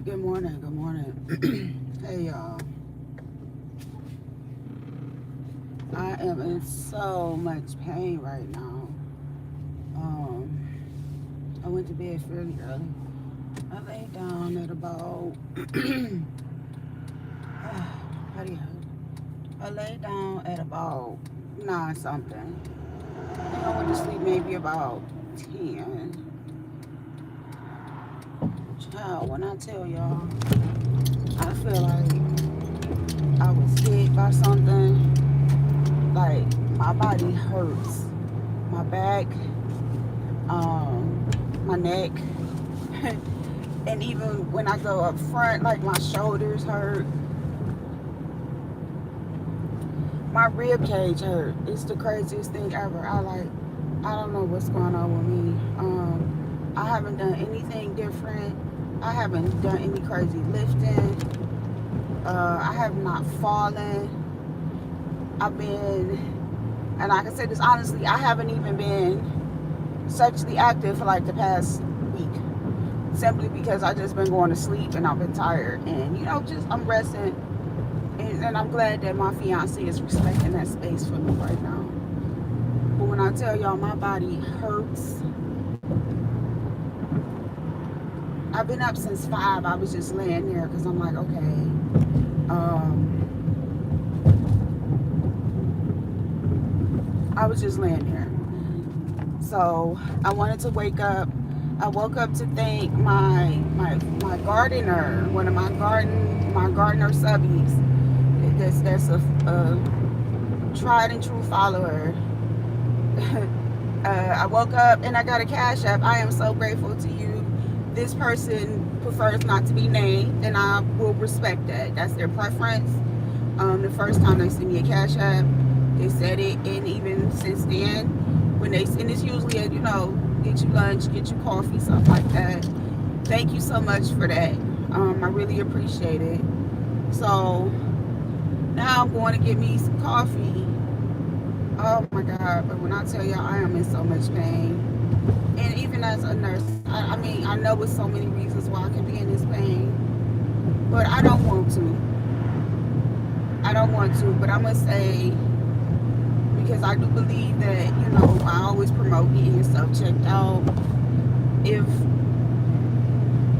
Good morning, good morning. Hey y'all, I am in so much pain right now. I went to bed fairly early. I laid down at about how do you I laid down at about 9 something. I think I went to sleep maybe about 10. Child, when I tell y'all, I feel like I was hit by something. Like my body hurts, my back, my neck, and even when I go up front, like my shoulders hurt, my rib cage hurt. It's the craziest thing ever. I don't know what's going on with me. I haven't done anything different. I haven't done any crazy lifting. I have not fallen. I've been, and I can say this honestly, I haven't even been sexually active for like the past week, simply because I just been going to sleep and I've been tired, and just I'm resting, and I'm glad that my fiance is respecting that space for me right now. But when I tell y'all my body hurts, I've been up since 5. I was just laying there because I'm like, okay, I was just laying there. So I wanted to wake up. I woke up to thank my gardener, one of my gardener subbies. That's a tried and true follower. I woke up and I got a cash app. I am so grateful to you. This person prefers not to be named, and I will respect that. That's their preference. The first time they sent me a cash app, they said it, and even since then, when they and it's usually a, get you lunch, get you coffee, stuff like that. Thank you so much for that. I really appreciate it. So now I'm going to get me some coffee. Oh my God! But when I tell y'all, I am in so much pain, and even as a nurse, I mean, I know with so many reasons why I can be in this pain, but I don't want to. I don't want to, but I'm gonna say, because I do believe that, I always promote getting yourself checked out. If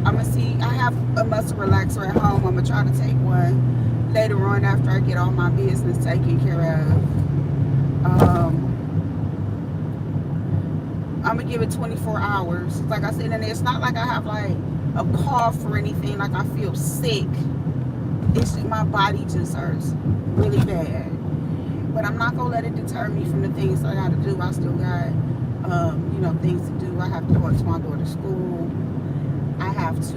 I'm gonna see, I have a muscle relaxer at home. I'm gonna try to take one later on after I get all my business taken care of. I'm gonna give it 24 hours. Like I said, and it's not like I have like a cough or anything, like I feel sick. It's just, my body just hurts really bad. But I'm not gonna let it deter me from the things I gotta do. I still got, things to do. I have to go to my daughter's school. I have to,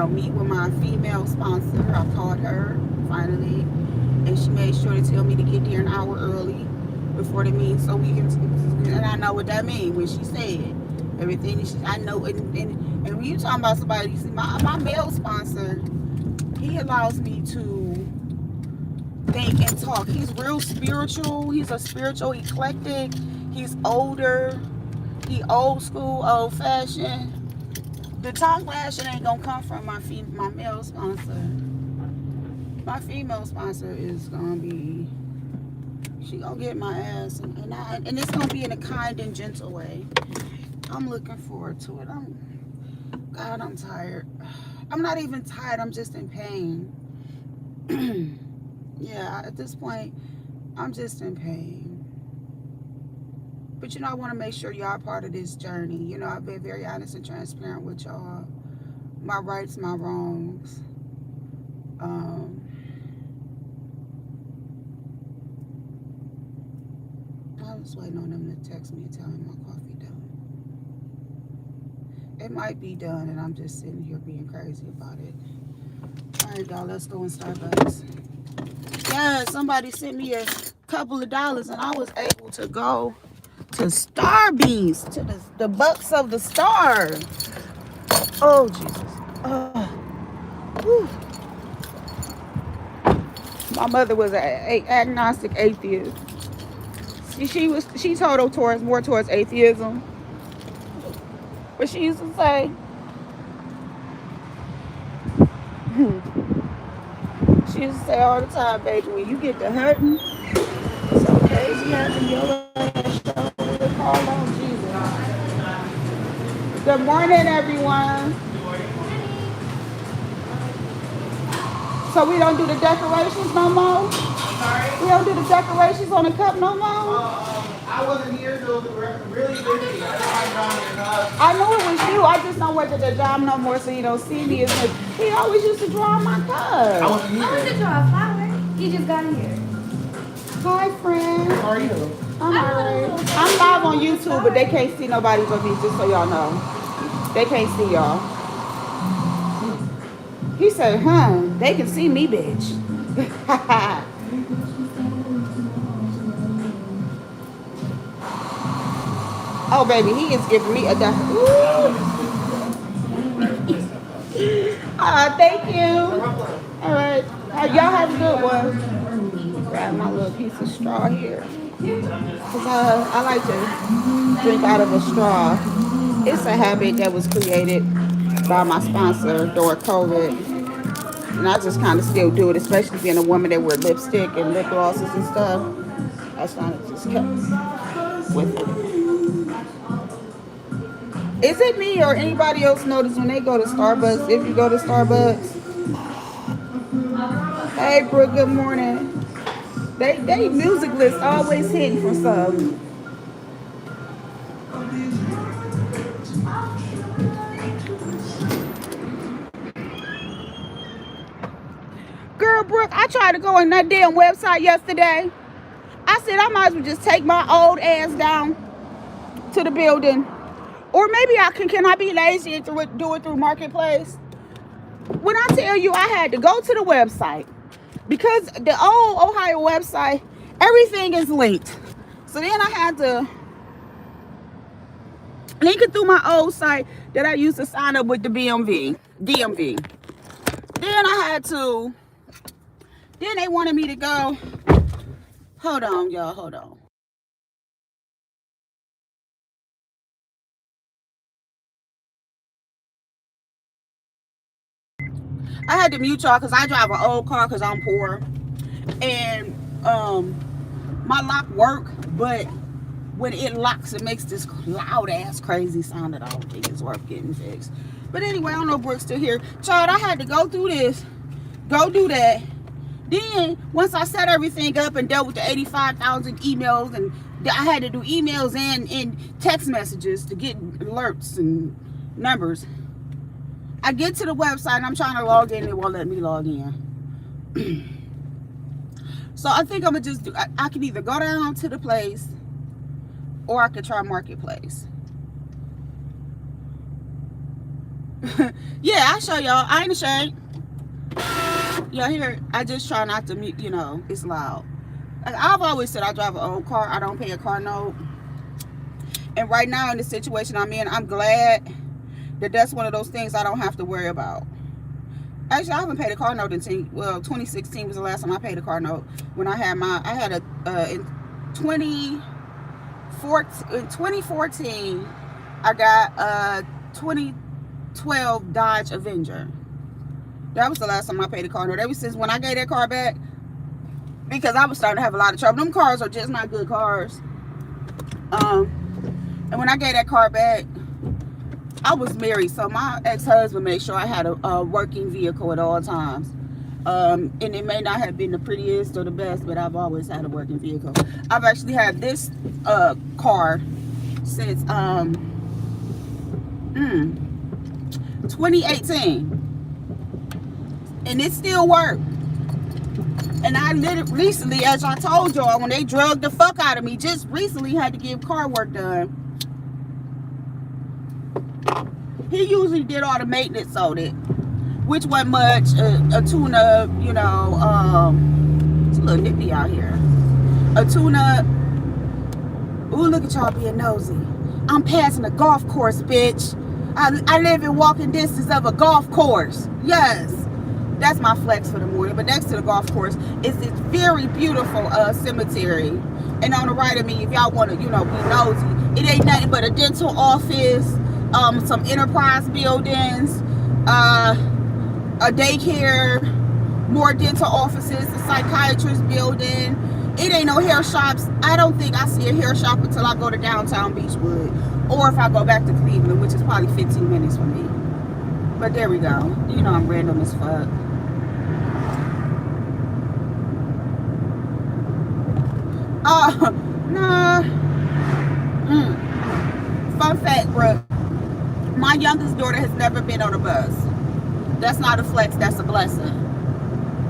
meet with my female sponsor. I called her finally, and she made sure to tell me to get there an hour early before the meeting, so we can. And I know what that means when she said everything. I know, and when you talking about somebody, you see, my male sponsor, he allows me to think and talk. He's real spiritual. He's a spiritual eclectic. He's older. He old school, old fashioned. The tongue lashing ain't gonna come from my male sponsor. My female sponsor is gonna be. She gonna get my ass, and it's gonna be in a kind and gentle way. I'm looking forward to it. I'm tired. I'm not even tired. I'm just in pain. Yeah, at this point, I'm just in pain. But I want to make sure y'all are part of this journey. I've been very honest and transparent with y'all. My rights, my wrongs. I was waiting on them to text me and tell me my coffee done. It might be done, and I'm just sitting here being crazy about it. All right, y'all, let's go in Starbucks. Yeah, somebody sent me a couple of dollars, and I was able to go to Starbucks, to the Bucks of the Star. Oh, Jesus. Whew. My mother was an agnostic atheist. She told more towards atheism. But she used to say, She used to say all the time, baby, when you get to hurting, so crazy having your ass shoulder call on Jesus. Good morning, everyone. So we don't do the decorations no more? We don't do the decorations on the cup no more? I wasn't here till really busy. I know it was you. I just don't work at the job no more, so you don't see me as much. He always used to draw my cup. I wasn't here. I was to draw a flower. He just got here. Hi, friend. How are you? I'm alright. I'm live on YouTube, but they can't see nobody but me, just so y'all know. They can't see y'all. He said, huh, they can see me, bitch. Oh, baby, he is giving me a thank you. All right. Y'all have a good one. Grab my little piece of straw here. Because I like to drink out of a straw. It's a habit that was created by my sponsor during COVID. And I just kind of still do it, especially being a woman that wear lipstick and lip glosses and stuff. I kind of just kept with it. Is it me or anybody else notice when they go to Starbucks, if you go to Starbucks? Hey, Brooke, good morning. They music list always hitting for something. Girl, Brooke, I tried to go on that damn website yesterday. I said I might as well just take my old ass down to the building. Or maybe can I be lazy and do it through Marketplace? When I tell you I had to go to the website, because the old Ohio website, everything is linked. So then I had to link it through my old site that I used to sign up with the DMV. Then I had to, then they wanted me to go, hold on, y'all, hold on. I had to mute y'all because I drive an old car because I'm poor. And my lock work, but when it locks, it makes this loud ass crazy sound that I don't think is worth getting fixed. But anyway, I don't know if Brooke's still here. Child, I had to go through this, go do that. Then once I set everything up and dealt with the 85,000 emails, and I had to do emails and text messages to get alerts and numbers. I get to the website and I'm trying to log in and it won't let me log in. So I think I'm gonna just do, I can either go down to the place or I could try Marketplace. Yeah, I'll show y'all. I ain't ashamed. Y'all hear, I just try not to mute, you know, it's loud. Like I've always said, I drive an old car. I don't pay a car note. And right now in the situation I'm in, I'm glad that that's one of those things I don't have to worry about. Actually, I haven't paid a car note in 2016 was the last time I paid a car note. When I had in 2014, I got a 2012 Dodge Avenger. That was the last time I paid a car note. Ever since when I gave that car back, because I was starting to have a lot of trouble. Them cars are just not good cars. And when I gave that car back, I was married, so my ex-husband made sure I had a working vehicle at all times. And it may not have been the prettiest or the best, but I've always had a working vehicle. I've actually had this car since 2018. And it still worked. And I recently, as I told y'all, when they drugged the fuck out of me, just recently had to get car work done. He usually did all the maintenance on it, which wasn't much. A tune-up, you know, it's a little nippy out here. A tune-up. Ooh, look at y'all being nosy. I'm passing a golf course, bitch. I live in walking distance of a golf course. Yes. That's my flex for the morning. But next to the golf course is this very beautiful cemetery. And on the right of me, if y'all want to, you know, be nosy, it ain't nothing but a dental office, some enterprise buildings, a daycare, more dental offices, a psychiatrist building. It ain't no hair shops. I don't think I see a hair shop until I go to downtown Beachwood, or if I go back to Cleveland, which is probably 15 minutes for me. But there we go. You know I'm random as fuck. Nah. Fun fact, bro. My youngest daughter has never been on a bus. That's not a flex, that's a blessing.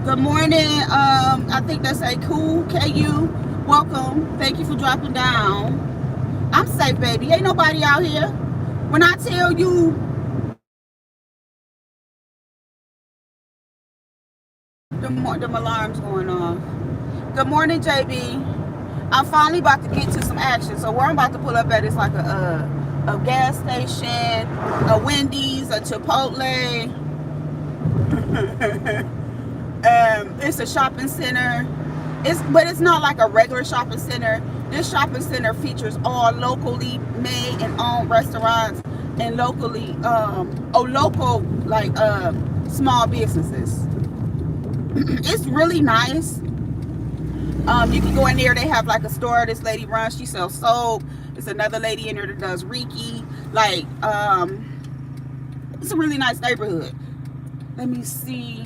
Good morning. I think that's a cool KU. Welcome. Thank you for dropping down. I'm safe, baby. Ain't nobody out here. When I tell you the alarm's going off. Good morning, JB. I'm finally about to get to some action. So where I'm about to pull up at is like a gas station, a Wendy's, a Chipotle. It's a shopping center. But it's not like a regular shopping center. This shopping center features all locally made and owned restaurants and locally local like small businesses. It's really nice. You can go in there. They have like a store this lady runs. She sells soap. There's another lady in there that does Reiki. Like it's a really nice neighborhood. Let me see.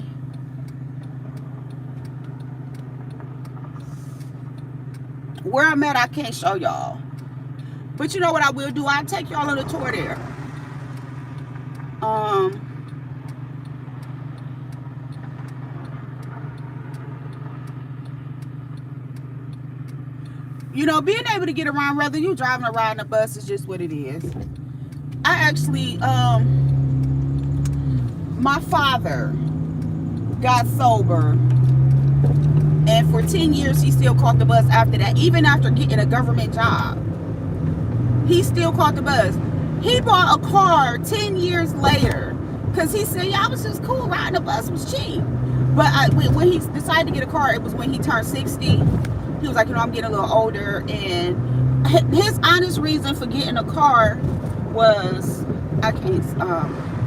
Where I'm at, I can't show y'all. But you know what I will do? I'll take y'all on a tour there. You know, being able to get around, whether you driving or riding a bus, is just what it is. I actually, my father got sober, and for 10 years he still caught the bus after that. Even after getting a government job, he still caught the bus. He bought a car 10 years later because he said, yeah, I was just cool, riding the bus was cheap. But when he decided to get a car, it was when he turned 60. He was like, you know, I'm getting a little older, and his honest reason for getting a car was,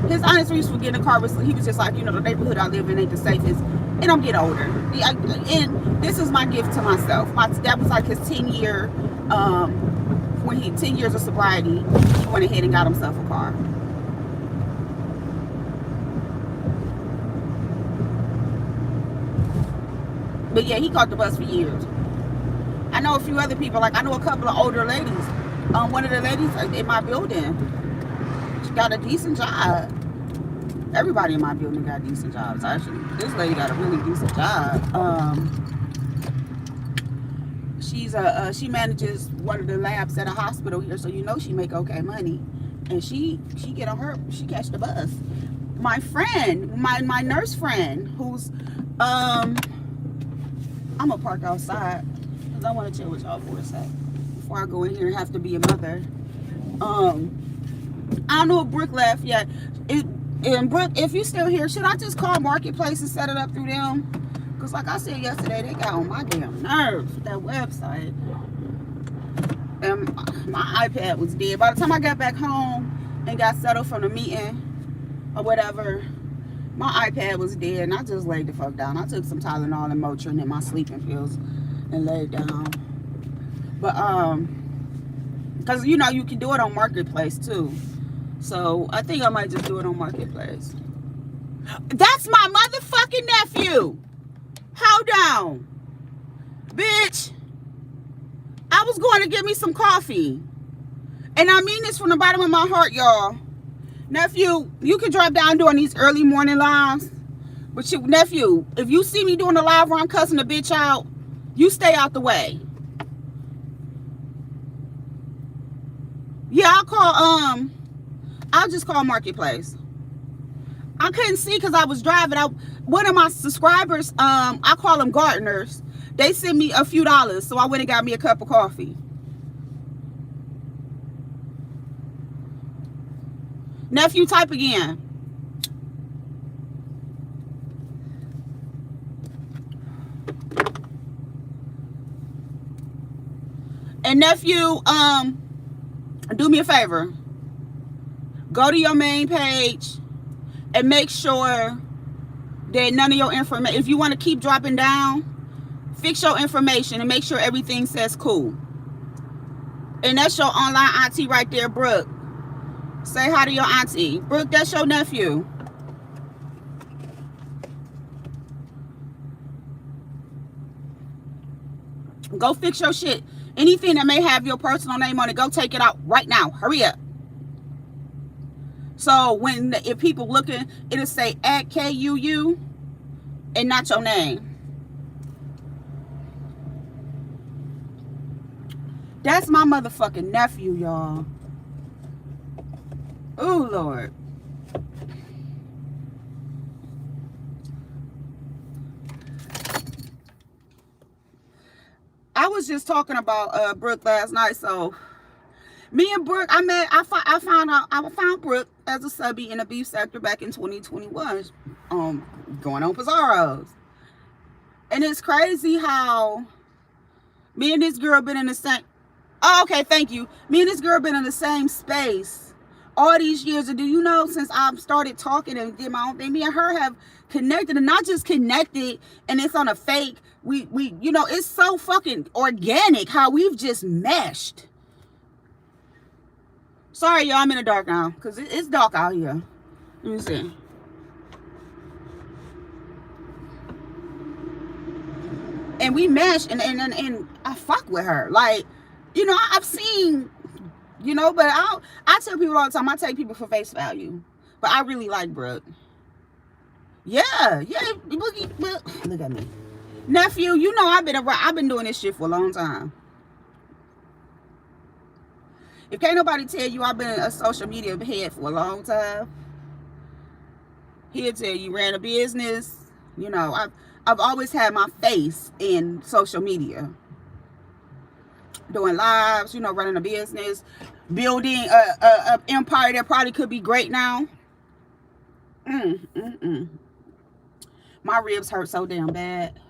his honest reason for getting a car was, he was just like, you know, the neighborhood I live in ain't the safest, and I'm getting older. And this is my gift to myself. That was like his 10-year, 10 years of sobriety, he went ahead and got himself a car. But yeah, he caught the bus for years. I know a few other people, like I know a couple of older ladies. One of the ladies in my building, she got a decent job. Everybody in my building got decent jobs, actually. This lady got a really decent job. She manages one of the labs at a hospital here, so you know she make okay money. And she get on her, she catch the bus. My friend, my nurse friend, who's I'm gonna park outside. I want to chill with y'all for a sec before I go in here and have to be a mother. I don't know if Brooke left yet. And Brooke, if you're still here, should I just call Marketplace and set it up through them? Because like I said yesterday, they got on my damn nerves with that website. And my iPad was dead. By the time I got back home and got settled from the meeting or whatever, my iPad was dead, and I just laid the fuck down. I took some Tylenol and Motrin and my sleeping pills and laid down. But because you know you can do it on Marketplace too, so I think I might just do it on Marketplace. That's my motherfucking nephew. Hold on, bitch. I was going to get me some coffee, and I mean this from the bottom of my heart, y'all. Nephew, you can drop down during these early morning lives, but nephew, if you see me doing a live where I'm cussing a bitch out, you stay out the way. Yeah, I'll just call Marketplace. I couldn't see because I was driving. One of my subscribers, I call them gardeners. They sent me a few dollars, so I went and got me a cup of coffee. Nephew, type again. And nephew, do me a favor. Go to your main page and make sure that none of your information, if you want to keep dropping down, fix your information and make sure everything says cool. And that's your online auntie right there, Brooke. Say hi to your auntie. Brooke, that's your nephew. Go fix your shit. Anything that may have your personal name on it, go take it out right now. Hurry up. So if people looking, it'll say at KUU and not your name. That's my motherfucking nephew, y'all. Oh, Lord. I was just talking about Brooke last night. So me and Brooke, I found Brooke as a subby in the beef sector back in 2021, going on Pizarro's. And it's crazy how me and this girl been in the same, oh, okay, thank you. Me and this girl been in the same space all these years. And do you know, since I've started talking and did my own thing, me and her have connected, and not just connected and it's on a fake, we you know, it's so fucking organic how we've just meshed. Sorry, y'all, I'm in the dark now because it's dark out here. Let me see. And we mesh, and I fuck with her. Like, you know, I've seen, you know, but I tell people all the time, I take people for face value. But I really like Brooke. Yeah, look at me. Nephew, you know I've been doing this shit for a long time. If can't nobody tell you I've been a social media head for a long time, he'll tell you ran a business. You know, I've always had my face in social media. Doing lives, you know, running a business, building a empire that probably could be great now. My ribs hurt so damn bad.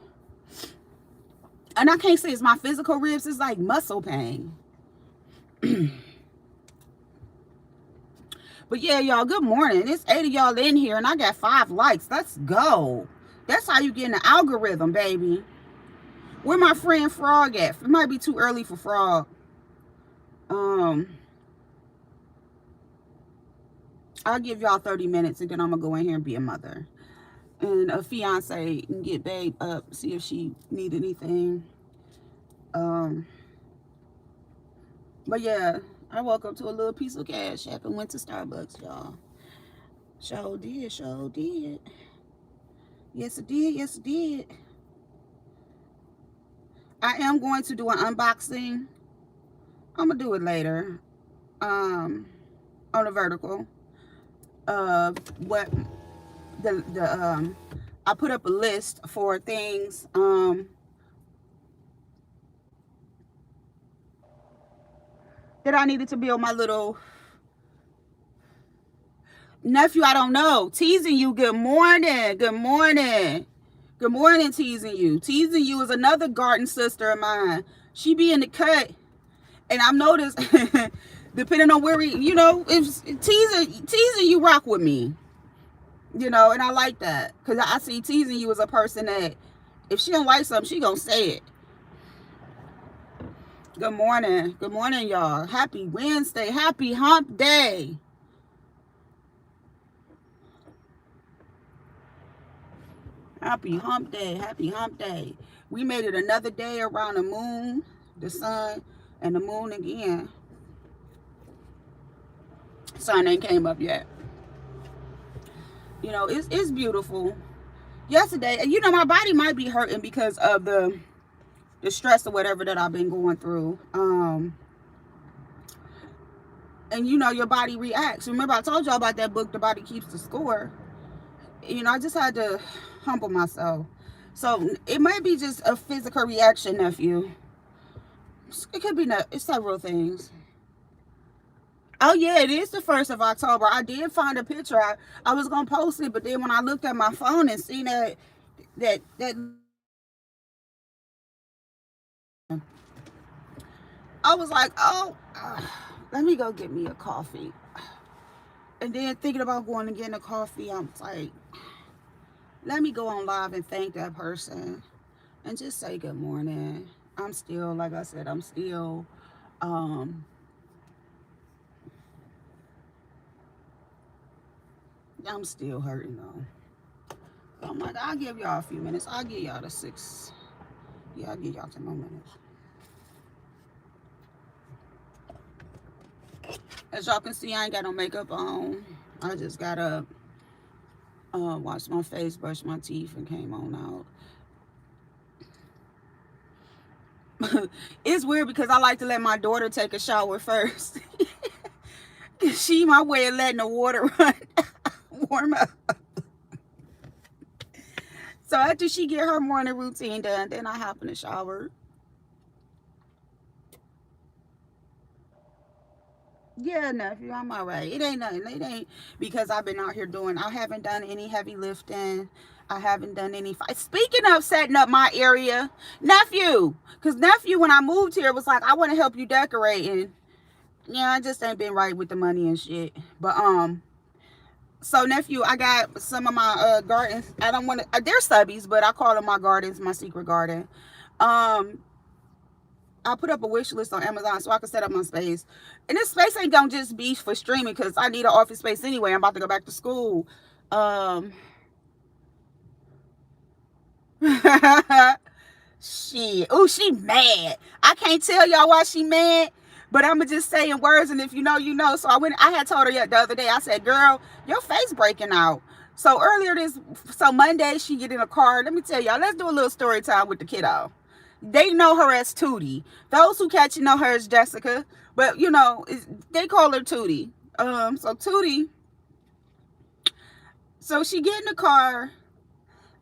And I can't say it's my physical ribs, it's like muscle pain. But yeah, y'all, good morning. It's 8 of y'all in here and I got 5 likes. Let's go. That's how you get in the algorithm, baby. Where my friend Frog at? It might be too early for Frog. I'll give y'all 30 minutes and then I'm gonna go in here and be a mother. And a fiance and get babe up, see if she need anything. But yeah, I woke up to a little piece of cash app and went to Starbucks, y'all. Sure did. Yes, it did. I am going to do an unboxing. I'm gonna do it later. On a vertical of what I put up a list for things that I needed to build my little nephew. I don't know. Teasing you. Good morning. Teasing you. Teasing you is another garden sister of mine. She be in the cut, and I've noticed depending on where you know, if teasing you rock with me. You know, and I like that because I see teasing you as a person that if she don't like something, she gonna say it. Good morning, y'all. Happy Wednesday, happy hump day. Happy hump day. We made it another day around the moon, the sun, and the moon again. Sun ain't came up yet. You know, it's beautiful. Yesterday, you know, my body might be hurting because of the stress or whatever that I've been going through. And you know, your body reacts. Remember, I told y'all about that book, The Body Keeps the Score. You know, I just had to humble myself. So it might be just a physical reaction, nephew. It could be it's several things. Oh yeah, it is the 1st of October. I did find a picture. I was gonna post it, but then when I looked at my phone and seen that I was like, oh, let me go get me a coffee. And then thinking about going and getting a coffee, I'm like, Let me go on live and thank that person and just say good morning. I'm still, like I said, um, I'm still hurting though. I'm like, I'll give y'all a few minutes. I'll give y'all the 6. Yeah, I'll give y'all 10 more minutes. As y'all can see, I ain't got no makeup on. I just got up, washed my face, brushed my teeth, and came on out. It's weird because I like to let my daughter take a shower first. She my way of letting the water run, warm up. So after she get her morning routine done, then I hop in the shower. Yeah, nephew, I'm all right. It ain't nothing. It ain't because I've been out here doing. I haven't done any heavy lifting. I haven't done any. Speaking of setting up my area, nephew, because nephew, when I moved here, was like, I want to help you decorating. Yeah, I just ain't been right with the money and shit. But so nephew, I got some of my gardens. I don't want to. They're stubbies, but I call them my gardens, my secret garden. I put up a wish list on Amazon so I can set up my space. And this space ain't gonna just be for streaming because I need an office space anyway. I'm about to go back to school. Shit. Oh, she mad. I can't tell y'all why she mad, but I'ma just saying words, and if you know, you know. So I had told her the other day, I said, girl, your face breaking out. So Monday, she get in a car. Let me tell y'all, let's do a little story time with the kiddo. They know her as Tootie. Those who catch you know her as Jessica, but you know, they call her Tootie. So Tootie, so she get in the car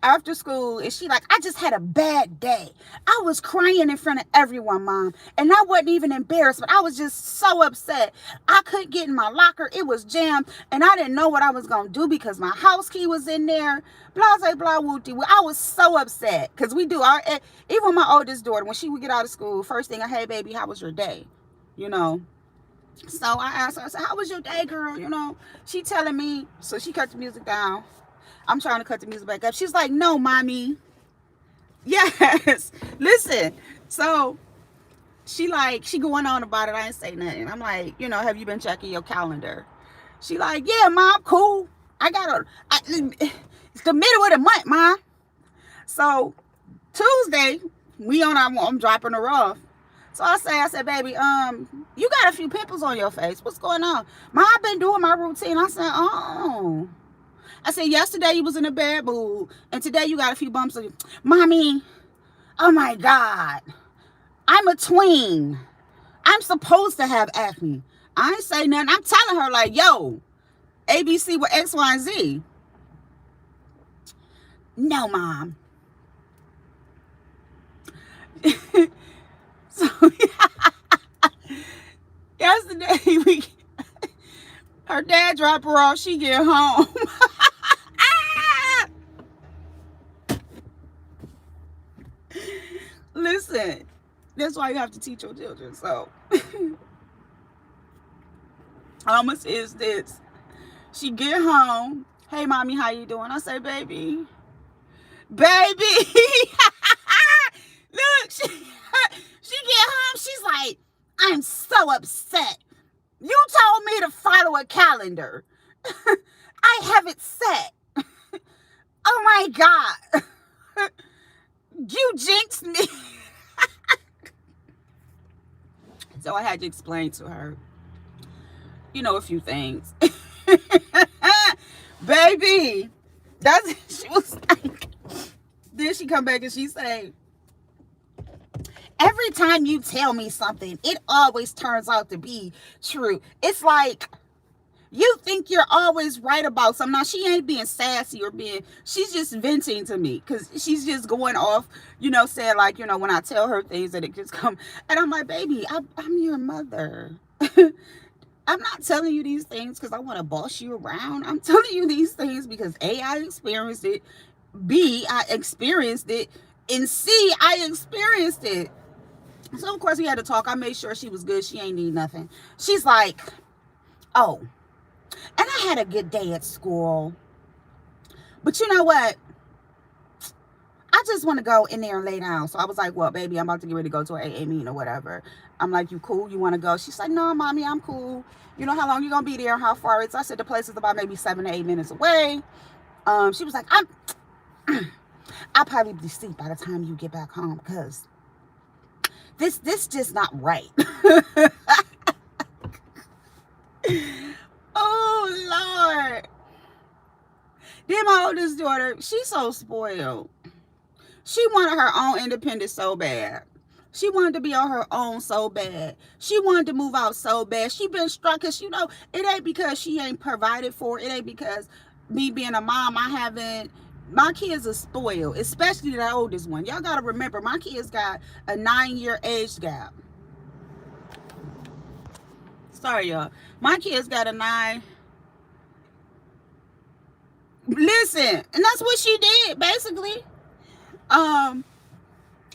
after school and she like, I just had a bad day. I was crying in front of everyone, Mom, and I wasn't even embarrassed, but I was just so upset. I couldn't get in my locker. It was jammed and I didn't know what I was gonna do because my house key was in there. Blah blah blah wooty. I was so upset because we do our, even my oldest daughter, when she would get out of school, first thing, hey baby, how was your day, you know? So I asked her, I said, how was your day, girl? You know, she telling me. So she cut the music down. I'm trying to cut the music back up. She's like, no, mommy. Yes. Listen. So she going on about it. I ain't say nothing. I'm like, you know, have you been checking your calendar? She like, yeah, Mom, cool. It's the middle of the month, Mom. So Tuesday, I'm dropping her off. So I said, baby, you got a few pimples on your face. What's going on? Mom, I've been doing my routine. I said, oh. I said, yesterday you was in a bad mood, and today you got a few bumps on you. Mommy, oh my God. I'm a tween. I'm supposed to have acne. I ain't say nothing. I'm telling her like, yo, ABC with X, Y, and Z. No, Mom. So, yesterday, her dad dropped her off. She get home. Listen, that's why you have to teach your children. So, almost is this. She get home. Hey, mommy, how you doing? I say, baby. Look, she get home. She's like, I'm so upset. You told me to follow a calendar. I have it set. Oh my God. You jinxed me. So I had to explain to her, you know, a few things. Baby, she was like, then she come back and she say, every time you tell me something, it always turns out to be true. It's like, you think you're always right about something. Now, she ain't being sassy she's just venting to me because she's just going off, you know, saying like, you know, when I tell her things that it just come. And I'm like, baby, I'm your mother. I'm not telling you these things because I want to boss you around. I'm telling you these things because A, I experienced it. B, I experienced it. And C, I experienced it. So, of course, we had to talk. I made sure she was good. She ain't need nothing. She's like, oh, and I had a good day at school. But you know what? I just want to go in there and lay down. So I was like, well, baby, I'm about to get ready to go to an AA meeting or whatever. I'm like, you cool? You want to go? She's like, no, mommy, I'm cool. You know how long you going to be there? How far it's? I said, the place is about maybe 7 to 8 minutes away. She was like, I'll probably be asleep by the time you get back home because this just not right. Oh, Lord. Then my oldest daughter, she's so spoiled. She wanted her own independence so bad. She wanted to be on her own so bad. She wanted to move out so bad. She been struck because, you know, it ain't because she ain't provided for. It ain't because me being a mom, my kids are spoiled, especially the oldest one. Y'all got to remember, my kids got a 9-year age gap. Sorry, y'all. My kids got a 9. Listen, and that's what she did, basically.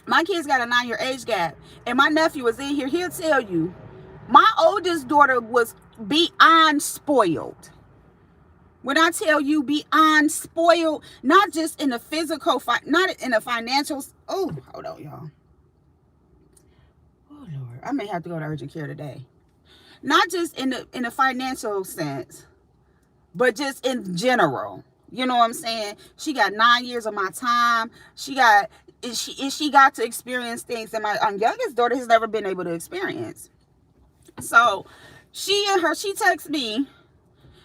My kids got a 9-year age gap, and my nephew was in here. He'll tell you, my oldest daughter was beyond spoiled. When I tell you beyond spoiled, not just in the physical, not in the financial. Oh, hold on, y'all. Oh, Lord, I may have to go to urgent care today. Not just in the financial sense, but just in general. You know what I'm saying? She got 9 years of my time. She got to experience things that my youngest daughter has never been able to experience. So she texts me.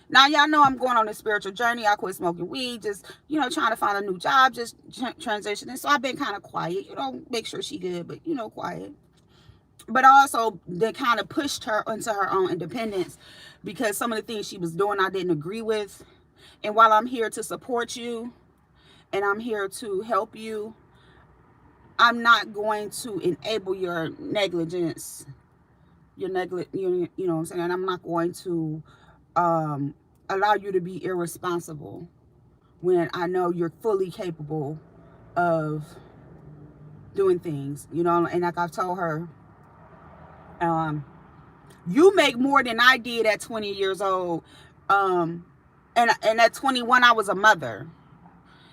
Now, y'all know I'm going on a spiritual journey. I quit smoking weed, just, you know, trying to find a new job, just transitioning. So I've been kind of quiet, you know, make sure she good, but, you know, quiet. But also, they kind of pushed her into her own independence because some of the things she was doing I didn't agree with. And while I'm here to support you and I'm here to help you, I'm not going to enable your negligence, you know what I'm saying? I'm not going to allow you to be irresponsible when I know you're fully capable of doing things, you know. And like I've told her, you make more than I did at 20 years old. And at 21, I was a mother.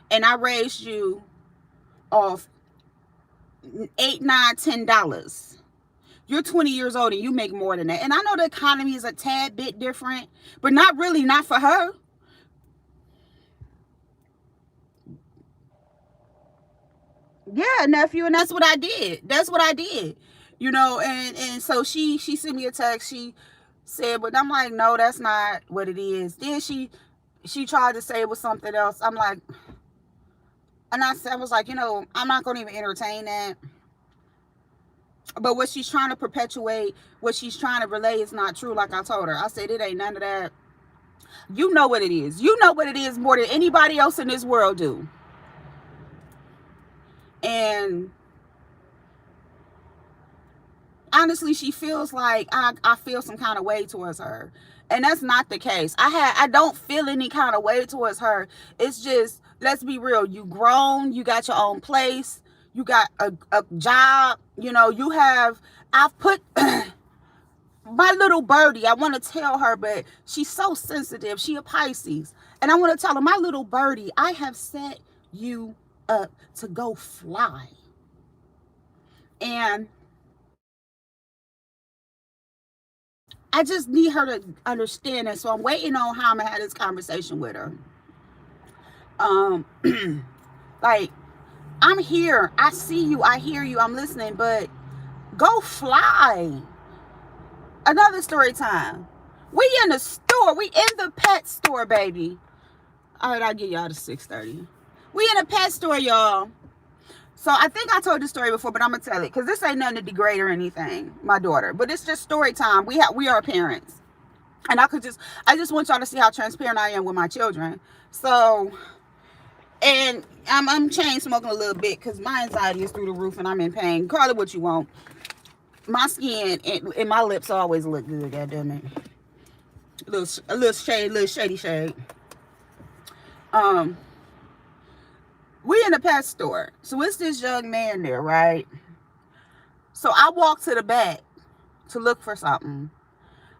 And I raised you off $8, $9, $10. You're 20 years old and you make more than that. And I know the economy is a tad bit different, but not really, not for her. Yeah, nephew, and that's what I did. That's what I did. You know, and so she sent me a text. She said, but I'm like, no, that's not what it is. Then she tried to say it was something else. I'm like, and I was like, you know, I'm not going to even entertain that. But what she's trying to perpetuate, what she's trying to relay is not true, like I told her. I said, it ain't none of that. You know what it is. You know what it is more than anybody else in this world do. And honestly, she feels like I feel some kind of way towards her. And that's not the case. I don't feel any kind of way towards her. It's just, let's be real. You grown, you got your own place, you got a job, you know, I've put my little birdie, I want to tell her, but she's so sensitive. She a Pisces. And I want to tell her, my little birdie, I have set you up to go fly. And I just need her to understand it. So I'm waiting on how I'm going to have this conversation with her. Like, I'm here. I see you. I hear you. I'm listening. But go fly. Another story time. We in the store. We in the pet store, baby. All right, I'll get y'all to 6:30. We in a pet store, y'all. So I think I told this story before, but I'm going to tell it. Because this ain't nothing to degrade or anything, my daughter. But it's just story time. We are parents. And I just want y'all to see how transparent I am with my children. So, and I'm chain smoking a little bit because my anxiety is through the roof and I'm in pain. Call it what you want. My skin and my lips always look good, goddammit. A little shady shade. We in a pet store. So it's this young man there, right? So I walk to the back to look for something.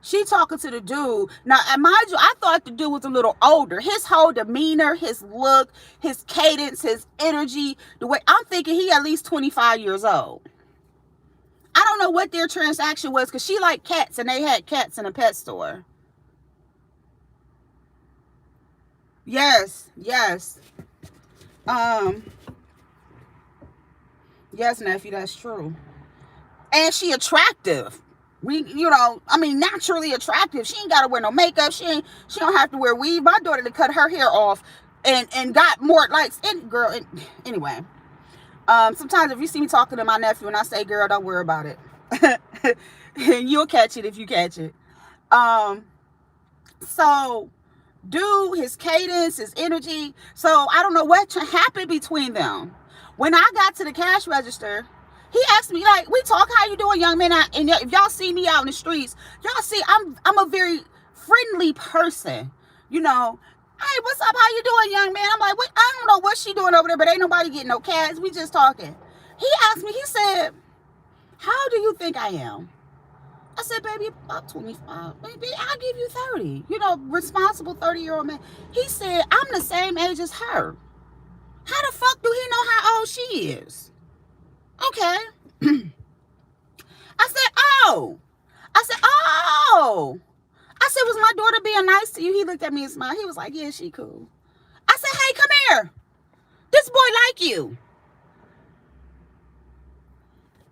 She talking to the dude. Now, and mind you, I thought the dude was a little older. His whole demeanor, his look, his cadence, his energy, the way, I'm thinking he at least 25 years old. I don't know what their transaction was because she liked cats and they had cats in a pet store. Yes, yes. Yes, nephew, that's true. And she attractive. Naturally attractive. She ain't gotta wear no makeup. She don't have to wear weave. My daughter to cut her hair off and got more likes. Anyway. Sometimes if you see me talking to my nephew and I say, girl, don't worry about it. You'll catch it if you catch it. So dude, his cadence, his energy. So I don't know what happened between them. When I got to the cash register, he asked me, like, we talk, how you doing, young man? And if y'all see me out in the streets, y'all see I'm a very friendly person. You know, hey, what's up? How you doing, young man? I'm like, what? I don't know what she doing over there, but ain't nobody getting no cats. We just talking. He asked me, he said, how do you think I am? I said, baby, about 25. Baby, I'll give you 30. You know, responsible 30-year-old man. He said, I'm the same age as her. How the fuck do he know how old she is? Okay. I said, oh. I said, was my daughter being nice to you? He looked at me and smiled. He was like, yeah, she cool. I said, hey, come here. This boy like you.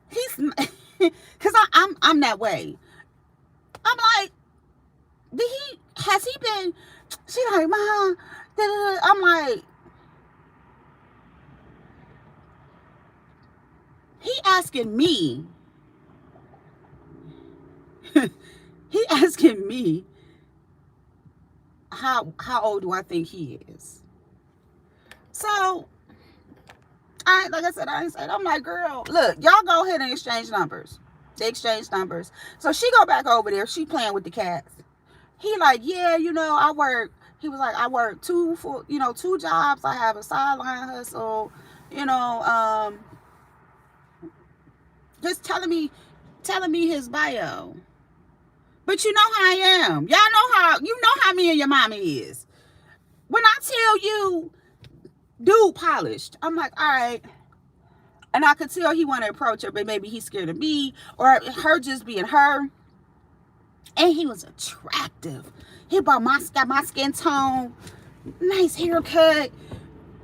He's, cause I'm that way. I'm like, has he been, she like, Mom, I'm like, he asking me, how old do I think he is? So, like I said, I'm like, girl, look, y'all go ahead and exchange numbers. They exchange numbers. So she go back over there. She playing with the cats. He like, yeah, you know, I work. He was like, I work two jobs. I have a sideline hustle. You know, just telling me his bio. But you know how I am. Y'all know how me and your mommy is. When I tell you, dude polished, I'm like, all right. And I could tell he want to approach her, but maybe he's scared of me or her just being her. And he was attractive. He got my skin tone, nice haircut,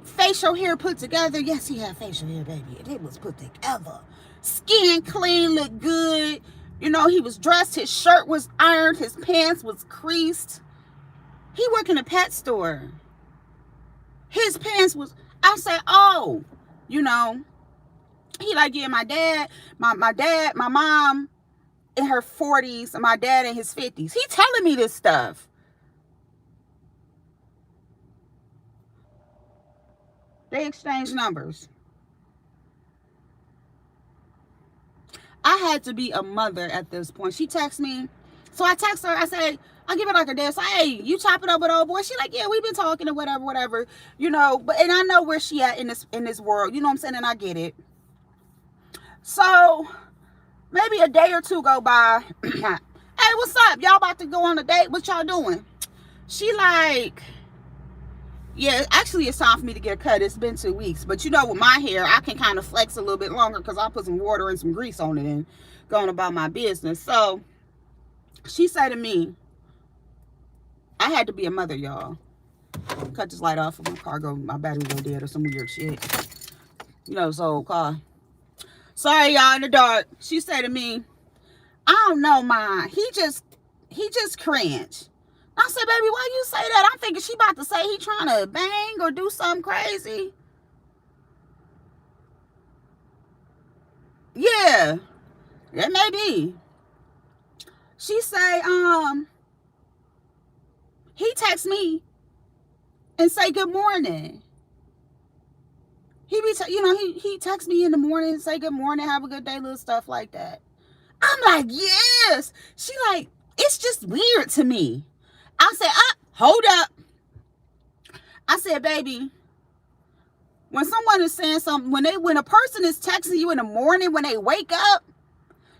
facial hair put together. Yes, he had facial hair, baby. It was put together. Skin clean, looked good. You know, he was dressed. His shirt was ironed. His pants was creased. He worked in a pet store. His pants was, I said, oh, you know, he like, yeah, my dad, my mom in her 40s, and my dad in his 50s. He telling me this stuff. They exchange numbers. I had to be a mother at this point. She texts me. So I text her. I say, I give it like a day. So, hey, you chop it up with old boy? She like, yeah, we've been talking or whatever. You know, and I know where she at in this world. You know what I'm saying? And I get it. So maybe a day or two go by. Hey, what's up? Y'all about to go on a date? What y'all doing? She like, yeah, actually it's time for me to get cut. It's been 2 weeks. But you know, with my hair, I can kind of flex a little bit longer because I put some water and some grease on it and going about my business. So she said to me, I had to be a mother, y'all. Cut this light off of my car, my battery go dead or some weird shit. You know, this old car. Sorry, y'all, in the dark. She said to me, I don't know, Ma. He just cringe. I said, baby, why you say that? I'm thinking she about to say he trying to bang or do something crazy. Yeah, that may be. She say, he text me and say good morning. He be, he texts me in the morning and say good morning, have a good day, little stuff like that. I'm like, yes. She like, it's just weird to me. I said, hold up. I said, baby, when someone is saying something, when a person is texting you in the morning when they wake up,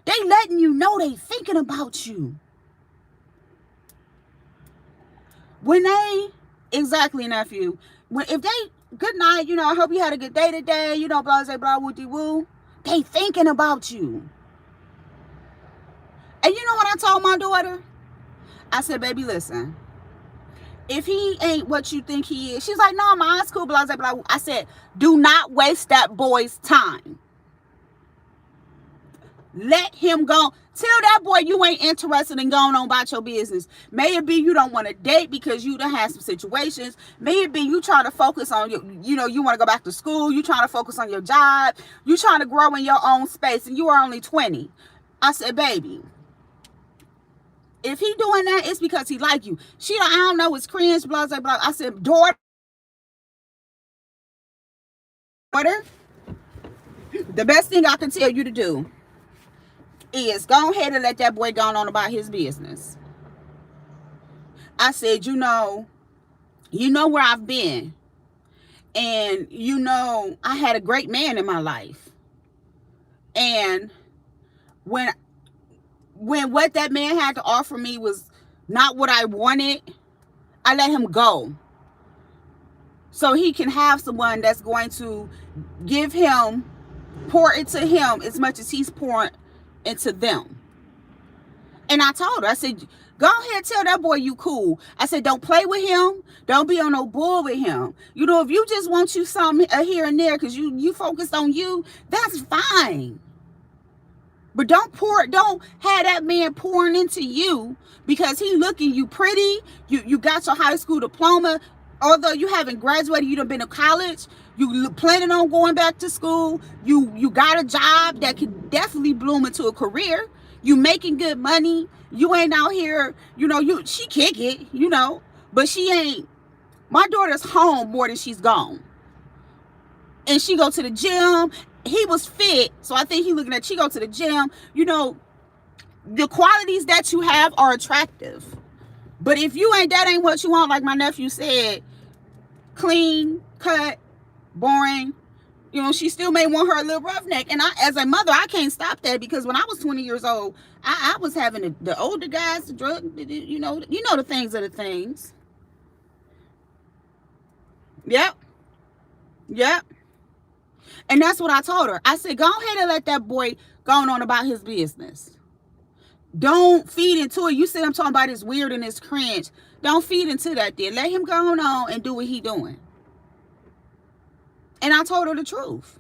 they letting you know they thinking about you. When they, exactly, nephew, if they, good night, I hope you had a good day today, blah, blah, blah, woo-de-woo, they thinking about you. And you know what I told my daughter? I said, baby, listen, if he ain't what you think he is, she's like, no, mine's cool, blah, blah, blah. I said, do not waste that boy's time. Let him go. Tell that boy you ain't interested in going on about your business. May it be you don't want to date because you done had some situations. May it be you trying to focus on you want to go back to school. You trying to focus on your job. You trying to grow in your own space, and you are only 20. I said, baby, if he doing that, it's because he like you. She, I don't know, it's cringe, blah, blah, blah. I said, daughter, the best thing I can tell you to do is go ahead and let that boy go on about his business. I said, you know where I've been. And I had a great man in my life. And when what that man had to offer me was not what I wanted, I let him go. So he can have someone that's going to pour into him as much as he's pouring into them. And I told her, I said, go ahead, tell that boy you cool. I said, don't play with him. Don't be on no bull with him. If you just want you something here and there because you focused on you, that's fine. But don't have that man pouring into you because he looking you pretty. You got your high school diploma. Although you haven't graduated, you done been to college. You planning on going back to school. You got a job that could definitely bloom into a career. You making good money. You ain't out here, she kick it, but she ain't. My daughter's home more than she's gone. And she go to the gym. He was fit, so I think he looking at, she go to the gym. The qualities that you have are attractive. But if that ain't what you want, like my nephew said, clean, cut, boring, she still may want her a little roughneck. And I, as a mother, I can't stop that because when I was 20 years old, I was having the older guys, the drug, the things are the things. Yep. And that's what I told her. I said, go ahead and let that boy go on about his business. Don't feed into it. You said I'm talking about this weird and this cringe. Don't feed into that then. Let him go on and do what he doing. And I told her the truth.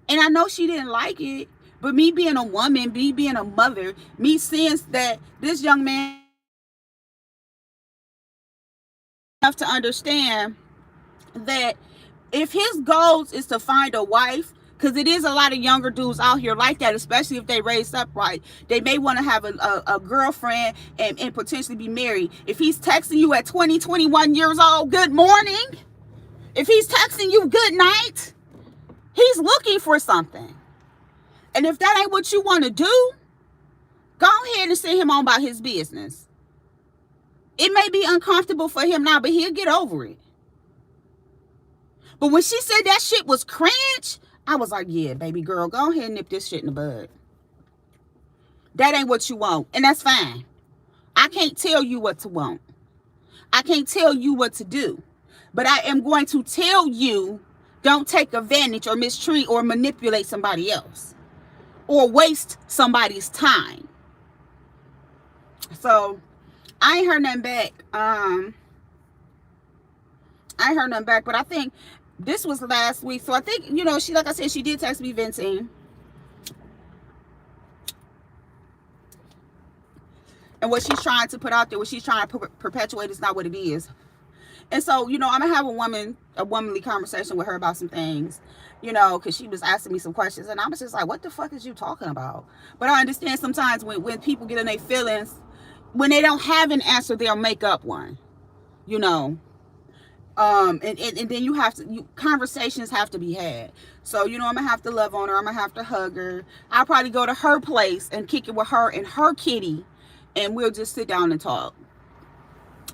And I know she didn't like it. But me being a woman, me being a mother, me seeing that this young man enough to understand that if his goals is to find a wife, because it is a lot of younger dudes out here like that, especially if they raised up right. They may want to have a girlfriend and potentially be married. If he's texting you at 20, 21 years old, good morning. If he's texting you good night, he's looking for something. And if that ain't what you want to do, go ahead and send him on about his business. It may be uncomfortable for him now, but he'll get over it. But when she said that shit was cringe, I was like, yeah, baby girl, go ahead and nip this shit in the bud. That ain't what you want. And that's fine. I can't tell you what to want. I can't tell you what to do. But I am going to tell you, don't take advantage or mistreat or manipulate somebody else. Or waste somebody's time. So, I ain't heard nothing back. But I think this was last week. So I think, she, like I said, she did text me venting. And what she's trying to put out there, what she's trying to perpetuate is not what it is. And so, I'm going to have a womanly conversation with her about some things, because she was asking me some questions. And I was just like, what the fuck is you talking about? But I understand sometimes when people get in their feelings, when they don't have an answer, they'll make up one, and then conversations have to be had. So, I'm going to have to love on her. I'm going to have to hug her. I'll probably go to her place and kick it with her and her kitty. And we'll just sit down and talk.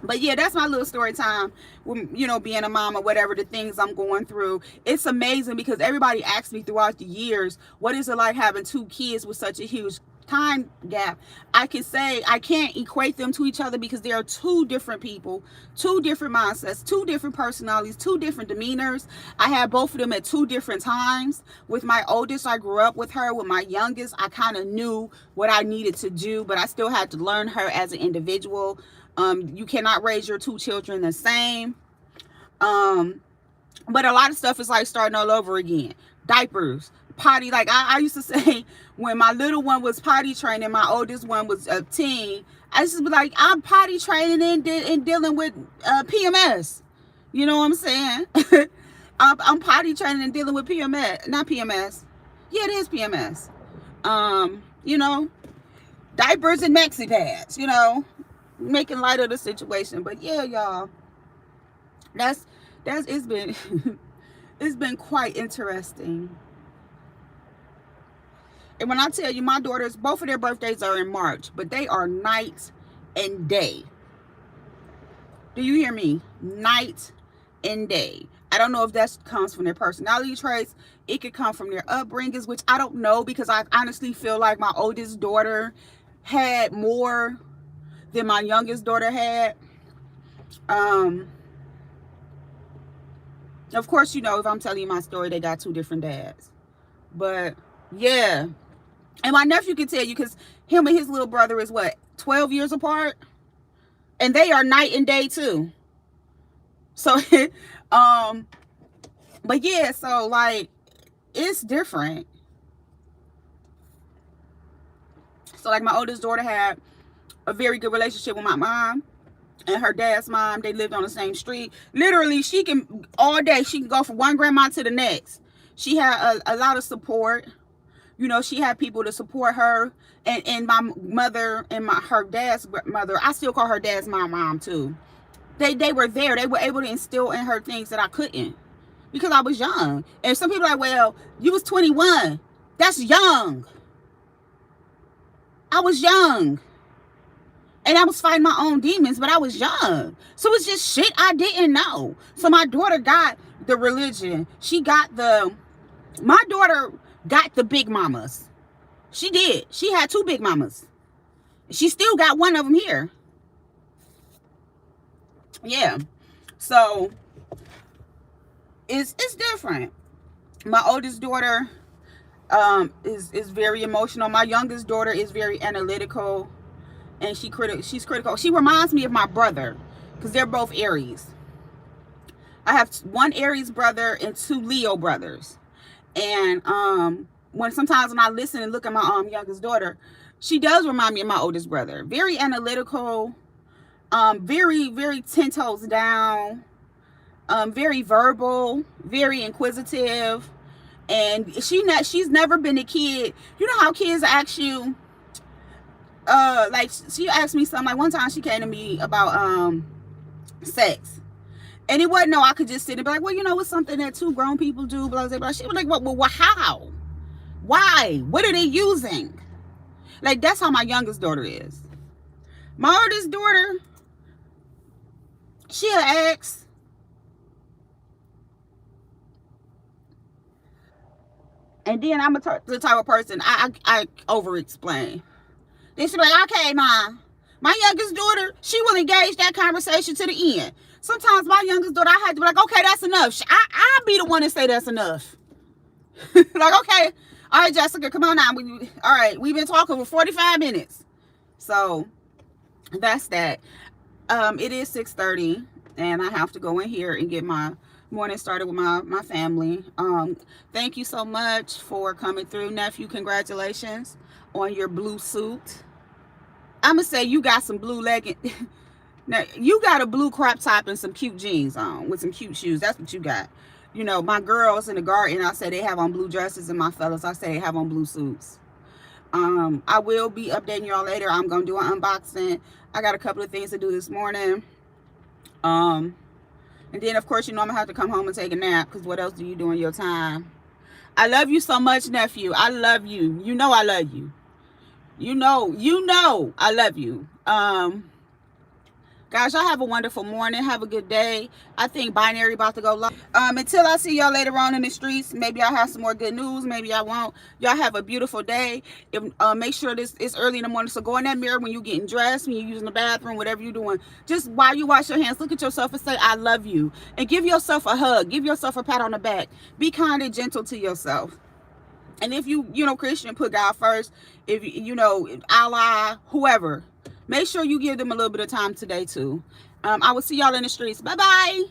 But yeah, that's my little story time. Being a mom or whatever, the things I'm going through. It's amazing because everybody asks me throughout the years, what is it like having 2 kids with such a huge gap, I can say I can't equate them to each other because they are two different people, two different mindsets, two different personalities, two different demeanors. I had both of them at two different times. With my oldest, I grew up with her. With my youngest, I kind of knew what I needed to do, but I still had to learn her as an individual. You cannot raise your two children the same. But a lot of stuff is like starting all over again. Diapers, potty. Like I used to say, when my little one was potty training, my oldest one was a teen, I used to be like, I'm potty training and dealing with PMS. You know what I'm saying? I'm potty training and dealing with PMS. Not PMS. Yeah, it is PMS. You know, diapers and maxi pads, you know, making light of the situation. But yeah, y'all, it's been it's been quite interesting. And when I tell you, my daughters, both of their birthdays are in March, but they are night and day. Do you hear me? Night and day. I don't know if that comes from their personality traits. It could come from their upbringings, which I don't know, because I honestly feel like my oldest daughter had more than my youngest daughter had. Of course, you know, if I'm telling you my story, they got two different dads. But yeah. And my nephew can tell you, because him and his little brother is what, 12 years apart? And they are night and day too. So, but yeah, so like, it's different. So like, my oldest daughter had a very good relationship with my mom. And her dad's mom, they lived on the same street. Literally, she can, all day, she can go from one grandma to the next. She had a lot of support. You know, she had people to support her. And my mother and her dad's mother, I still call her dad's my mom too. They were there. They were able to instill in her things that I couldn't, because I was young. And some people are like, well, you was 21. That's young. I was young. And I was fighting my own demons, but I was young. So it's just shit I didn't know. So my daughter got the religion. My daughter got the big mamas. She did. She had two big mamas. She still got one of them here. Yeah. So it's different. My oldest daughter is very emotional. My youngest daughter is very analytical. And she's critical. She reminds me of my brother, because they're both Aries. I have one Aries brother and two Leo brothers. And sometimes when I listen and look at my youngest daughter, she does remind me of my oldest brother. Very analytical, very, very 10 toes down, very verbal, very inquisitive. And she's never been a kid. You know how kids ask you, like, she asked me something. Like, one time she came to me about sex, and it wasn't no I could just sit and be like, well, you know, it's something that two grown people do, blah blah blah. She was like, well, how, why, what are they using? Like, that's how my youngest daughter is. My oldest daughter, she'll ask, and then I'm the type of person, I over explain. Then she'll be like, okay, Mom. My youngest daughter, she will engage that conversation to the end. Sometimes my youngest daughter, I had to be like, okay, that's enough. I'll be the one to say that's enough. Like, okay, all right, Jessica, come on now. All right, we've been talking for 45 minutes. So that's that. It is 6:30, and I have to go in here and get my morning started with my family. Thank you so much for coming through, nephew. Congratulations on your blue suit. I'm gonna say you got some blue leggings. Now, you got a blue crop top and some cute jeans on with some cute shoes. That's what you got. You know, my girls in the garden, I say they have on blue dresses, and my fellas, I say they have on blue suits. I will be updating y'all later. I'm gonna do an unboxing. I got a couple of things to do this morning. And then, of course, you know, I'm gonna have to come home and take a nap, because what else do you do in your time? I love you so much, nephew. I love you. You know I love you. You know I love you. Guys, y'all have a wonderful morning. Have a good day. I think binary about to go live. Until I see y'all later on in the streets, maybe I'll have some more good news. Maybe I won't. Y'all have a beautiful day. Make sure it's early in the morning. So go in that mirror when you're getting dressed, when you're using the bathroom, whatever you're doing. Just while you wash your hands, look at yourself and say, I love you. And give yourself a hug. Give yourself a pat on the back. Be kind and gentle to yourself. And if you Christian, put God first. If Allah, whoever, make sure you give them a little bit of time today too. I will see y'all in the streets. Bye bye.